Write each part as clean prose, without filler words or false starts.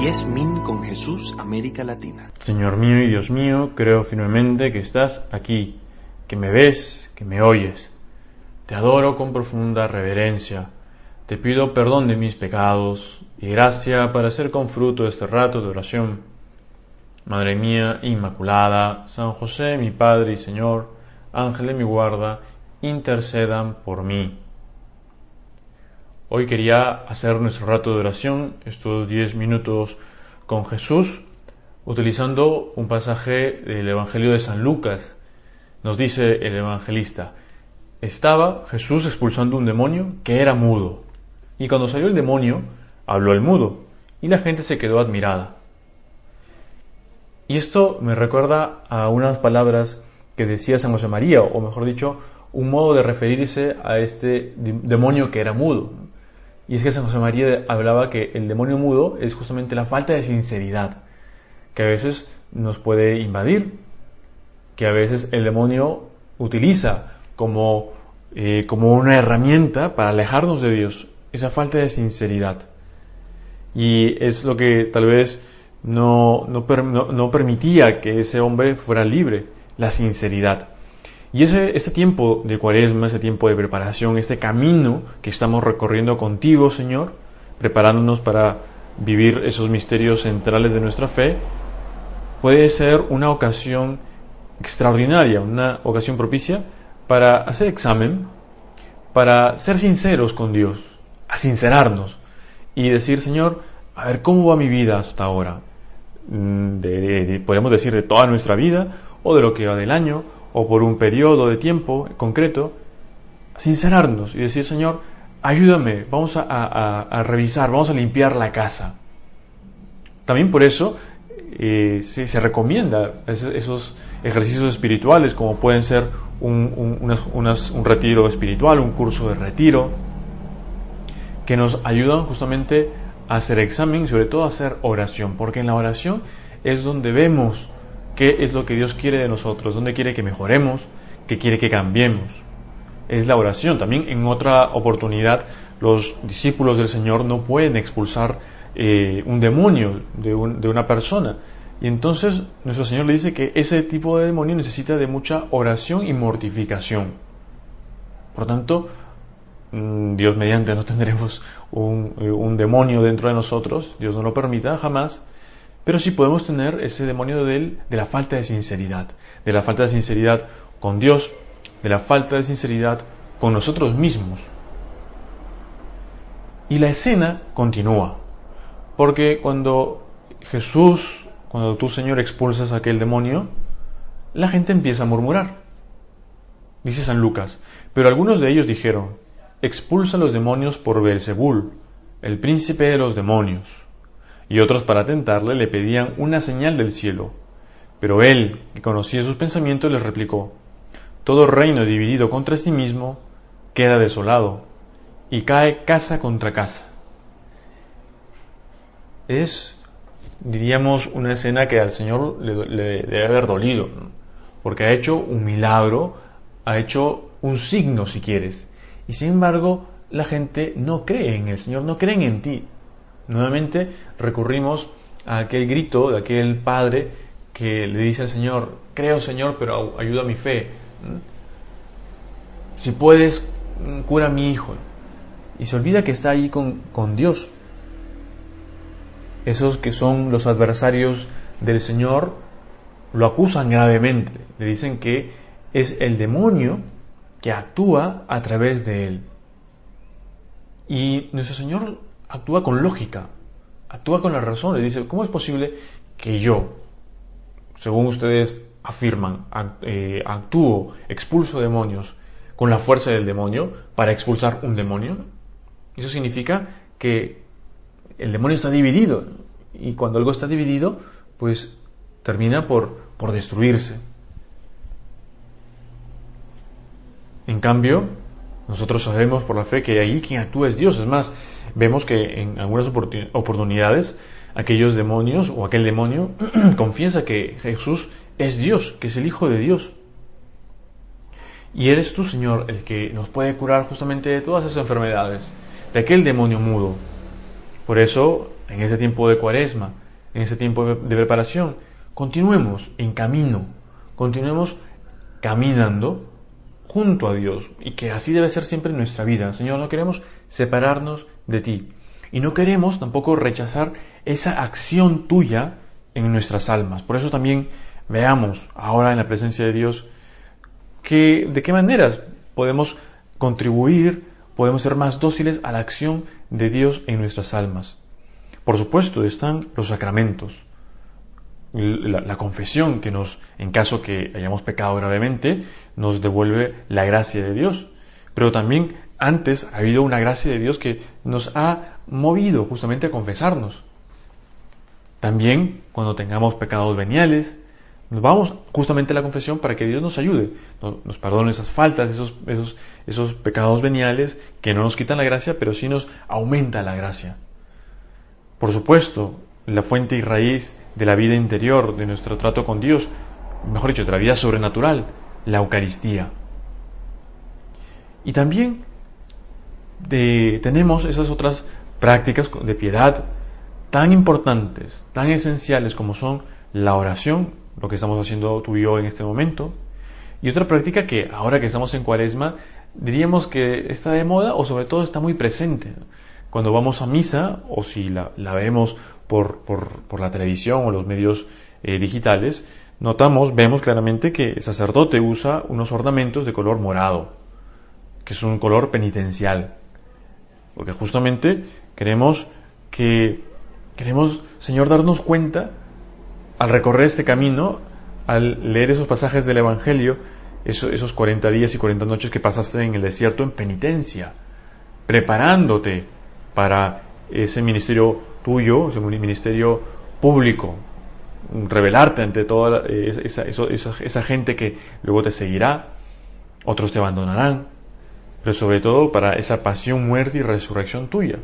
YesMin con Jesús, América Latina. Señor mío y Dios mío, creo firmemente que estás aquí, que me ves, que me oyes. Te adoro con profunda reverencia. Te pido perdón de mis pecados y gracia para hacer con fruto este rato de oración. Madre mía Inmaculada, San José, mi Padre y Señor, Ángel de mi guarda, intercedan por mí. Hoy quería hacer nuestro rato de oración, estos 10 minutos con Jesús, utilizando un pasaje del Evangelio de San Lucas. Nos dice el evangelista: estaba Jesús expulsando un demonio que era mudo, y cuando salió el demonio, habló el mudo, y la gente se quedó admirada. Y esto me recuerda a unas palabras que decía San José María, o mejor dicho, un modo de referirse a este demonio que era mudo. Y es que San José María hablaba que el demonio mudo es justamente la falta de sinceridad, que a veces nos puede invadir, que a veces el demonio utiliza como una herramienta para alejarnos de Dios, esa falta de sinceridad. Y es lo que tal vez no permitía que ese hombre fuera libre, la sinceridad. Y este tiempo de Cuaresma, este tiempo de preparación, este camino que estamos recorriendo contigo, Señor, preparándonos para vivir esos misterios centrales de nuestra fe, puede ser una ocasión extraordinaria, una ocasión propicia para hacer examen, para ser sinceros con Dios, a sincerarnos y decir: Señor, a ver, ¿cómo va mi vida hasta ahora? Podemos decir de toda nuestra vida, o de lo que va del año, o por un periodo de tiempo concreto, sincerarnos y decir: Señor, ayúdame, vamos a revisar, vamos a limpiar la casa. También por eso se recomienda esos ejercicios espirituales, como pueden ser un retiro espiritual, un curso de retiro, que nos ayudan justamente a hacer examen y sobre todo a hacer oración, porque en la oración es donde vemos qué es lo que Dios quiere de nosotros, dónde quiere que mejoremos, qué quiere que cambiemos. Es la oración. También en otra oportunidad los discípulos del Señor no pueden expulsar un demonio de una persona. Y entonces nuestro Señor le dice que ese tipo de demonio necesita de mucha oración y mortificación. Por tanto, Dios mediante no tendremos un demonio dentro de nosotros, Dios no lo permita jamás, pero sí podemos tener ese demonio de la falta de sinceridad con Dios, de la falta de sinceridad con nosotros mismos. Y la escena continúa, porque cuando tú, Señor, expulsas a aquel demonio, la gente empieza a murmurar. Dice San Lucas: pero algunos de ellos dijeron: expulsa los demonios por Beelzebul, el príncipe de los demonios. Y otros, para tentarle, le pedían una señal del cielo. Pero él, que conocía sus pensamientos, les replicó: todo reino dividido contra sí mismo queda desolado, y cae casa contra casa. Es, diríamos, una escena que al Señor le debe haber dolido, ¿no? Porque ha hecho un milagro, ha hecho un signo, si quieres, y sin embargo la gente no cree en el Señor, no creen en ti. Nuevamente recurrimos a aquel grito de aquel padre que le dice al Señor: creo, Señor, pero ayuda a mi fe. Si puedes, cura a mi hijo. Y se olvida que está ahí con Dios. Esos que son los adversarios del Señor lo acusan gravemente. Le dicen que es el demonio que actúa a través de él. Y nuestro Señor actúa con lógica, actúa con la razón. Le dice: ¿cómo es posible que yo, según ustedes afirman, actúo, expulso demonios con la fuerza del demonio para expulsar un demonio? Eso significa que el demonio está dividido, y cuando algo está dividido, pues termina por destruirse. En cambio, nosotros sabemos por la fe que ahí quien actúa es Dios. Es más, vemos que en algunas oportunidades aquellos demonios o aquel demonio confiesa que Jesús es Dios, que es el Hijo de Dios. Y eres tú, Señor, el que nos puede curar justamente de todas esas enfermedades, de aquel demonio mudo. Por eso en ese tiempo de Cuaresma, en ese tiempo de preparación, continuemos en camino, continuemos caminando junto a Dios, y que así debe ser siempre en nuestra vida. Señor, no queremos separarnos de ti, y no queremos tampoco rechazar esa acción tuya en nuestras almas. Por eso también veamos ahora en la presencia de Dios de qué maneras podemos contribuir, podemos ser más dóciles a la acción de Dios en nuestras almas. Por supuesto, están los sacramentos, la confesión que en caso que hayamos pecado gravemente, nos devuelve la gracia de Dios. Pero también antes ha habido una gracia de Dios que nos ha movido justamente a confesarnos. También cuando tengamos pecados veniales, nos vamos justamente a la confesión para que Dios nos ayude, nos perdone esas faltas, esos pecados veniales que no nos quitan la gracia, pero sí nos aumenta la gracia. Por supuesto, la fuente y raíz de la vida interior, de nuestro trato con Dios, mejor dicho, de la vida sobrenatural, la Eucaristía. Y también tenemos esas otras prácticas de piedad tan importantes, tan esenciales como son la oración, lo que estamos haciendo tú y yo en este momento, y otra práctica que ahora que estamos en Cuaresma diríamos que está de moda, o sobre todo está muy presente. Cuando vamos a misa, o si la vemos por la televisión o los medios digitales, vemos claramente que el sacerdote usa unos ornamentos de color morado, que es un color penitencial, porque justamente queremos, Señor, darnos cuenta al recorrer este camino, al leer esos pasajes del Evangelio, esos 40 días y 40 noches que pasaste en el desierto en penitencia, preparándote para ese ministerio tuyo, ese ministerio público, revelarte ante toda esa gente que luego te seguirá, otros te abandonarán, pero sobre todo para esa pasión, muerte y resurrección tuya.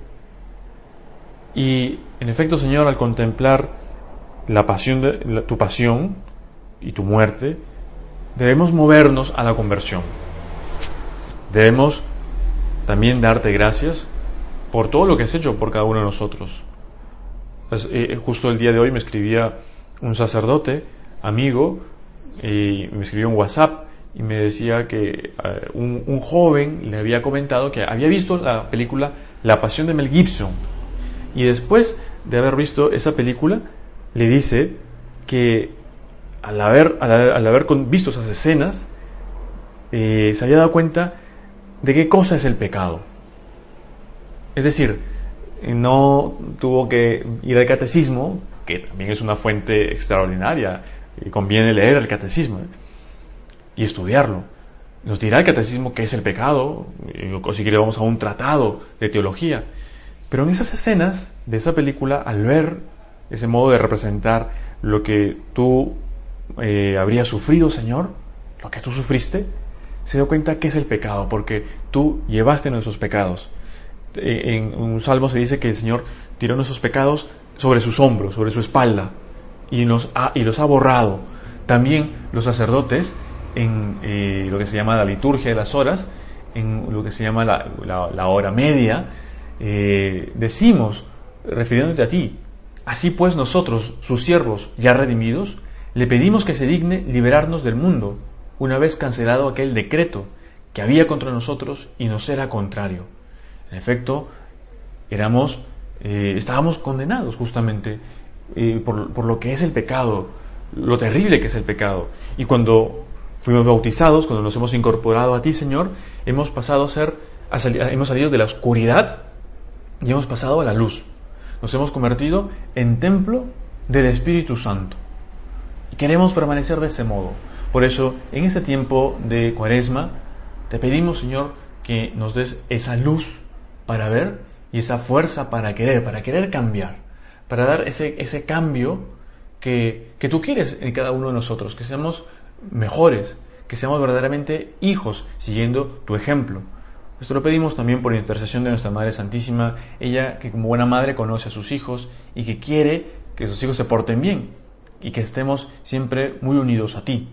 Y en efecto, Señor, al contemplar tu pasión y tu muerte, debemos movernos a la conversión. Debemos también darte gracias por todo lo que has hecho por cada uno de nosotros. Justo el día de hoy me escribía un sacerdote, amigo, y me escribió un WhatsApp y me decía que un joven le había comentado que había visto la película La Pasión de Mel Gibson, y después de haber visto esa película le dice que al haber visto esas escenas se había dado cuenta de qué cosa es el pecado. Es decir, no tuvo que ir al catecismo, que también es una fuente extraordinaria, y conviene leer el catecismo y estudiarlo. Nos dirá el catecismo qué es el pecado, o si quiere vamos a un tratado de teología. Pero en esas escenas de esa película, al ver ese modo de representar lo que tú habrías sufrido, Señor, lo que tú sufriste, se dio cuenta que es el pecado, porque tú llevaste nuestros pecados. En un salmo se dice que el Señor tiró nuestros pecados sobre sus hombros, sobre su espalda, y los ha borrado. También los sacerdotes, en lo que se llama la liturgia de las horas, en lo que se llama la hora media, decimos, refiriéndote a ti: así pues nosotros, sus siervos ya redimidos, le pedimos que se digne liberarnos del mundo, una vez cancelado aquel decreto que había contra nosotros y nos era contrario. En efecto, estábamos condenados justamente por lo que es el pecado, lo terrible que es el pecado. Y cuando fuimos bautizados, cuando nos hemos incorporado a ti, Señor, hemos salido de la oscuridad y hemos pasado a la luz. Nos hemos convertido en templo del Espíritu Santo. Y queremos permanecer de ese modo. Por eso, en este tiempo de Cuaresma, te pedimos, Señor, que nos des esa luz para ver y esa fuerza para querer cambiar, para dar ese cambio que tú quieres en cada uno de nosotros, que seamos mejores, que seamos verdaderamente hijos, siguiendo tu ejemplo. Esto lo pedimos también por intercesión de nuestra Madre Santísima, ella que como buena madre conoce a sus hijos y que quiere que sus hijos se porten bien y que estemos siempre muy unidos a ti.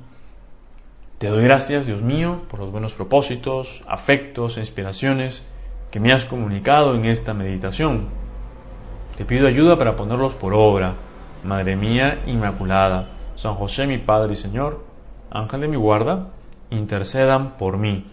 Te doy gracias, Dios mío, por los buenos propósitos, afectos e inspiraciones que me has comunicado en esta meditación. Te pido ayuda para ponerlos por obra. Madre mía Inmaculada, San José mi Padre y Señor, Ángel de mi guarda, intercedan por mí.